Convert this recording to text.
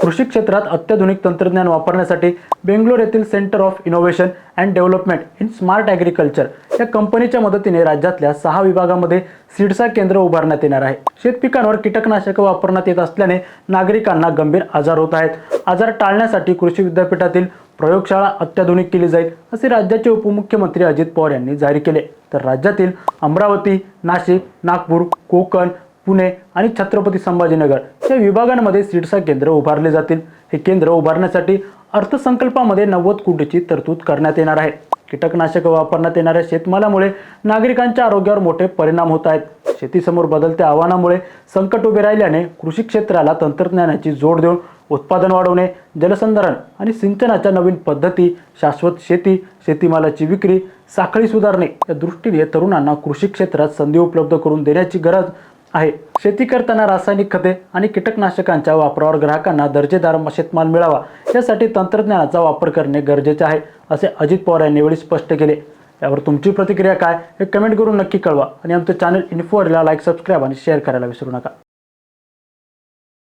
कृषी क्षेत्रात अत्याधुनिक तंत्रज्ञान वापरण्यासाठी बेंगलोर येथील centre of innovation and development in smart agriculture या कंपनीच्या मदतीने राज्यातल्या 6 विभागांमध्ये सीडसा केंद्र उभारण्यात येणार आहे। शेतपिकांवर कीटकनाशके वापरण्यात येत असल्याने नागरिकांना गंभीर आजार होत आहेत। आजार टाळण्यासाठी कृषी विद्यापीठातील प्रयोगशाळा अत्याधुनिक केली जाईल असे राज्याचे उपमुख्यमंत्री अजित पवार यांनी जाहीर केले। तर राज्यातील अमरावती, नाशिक, नागपूर, कोकण, पुणे आणि छत्रपती संभाजीनगर या विभागांमध्ये सीडसा केंद्र उभारले जातील। हे केंद्र उभारण्यासाठी अर्थसंकल्पामध्ये 90 कोटीची तरतूद करण्यात येणार आहे। कीटकनाशके वापरण्यात येणाऱ्या शेतमालामुळे नागरिकांच्या आरोग्यावर मोठे परिणाम होत आहेत। शेतीसमोर बदलत्या आव्हानामुळे संकट उभे राहिल्याने कृषी क्षेत्राला तंत्रज्ञानाची जोड देऊन उत्पादन वाढवणे, जलसंधारण आणि सिंचनाच्या नवीन पद्धती, शाश्वत शेती, शेतीमालाची विक्री, साखळी सुधारणे या दृष्टीने तरुणांना कृषी क्षेत्रात संधी उपलब्ध करून देण्याची गरज आहे। शेती करताना रासायनिक खते आणि कीटकनाशकांच्या वापरावर ग्राहकांना दर्जेदार शेतमाल मिळावा यासाठी तंत्रज्ञानाचा वापर करणे गरजेचे आहे, असे अजित पवार यांनी यावेळी स्पष्ट केले। यावर तुमची प्रतिक्रिया काय हे कमेंट करून नक्की कळवा आणि आमचे चॅनल इन्फोअरला लाईक, सबस्क्राईब आणि शेअर करायला विसरू नका।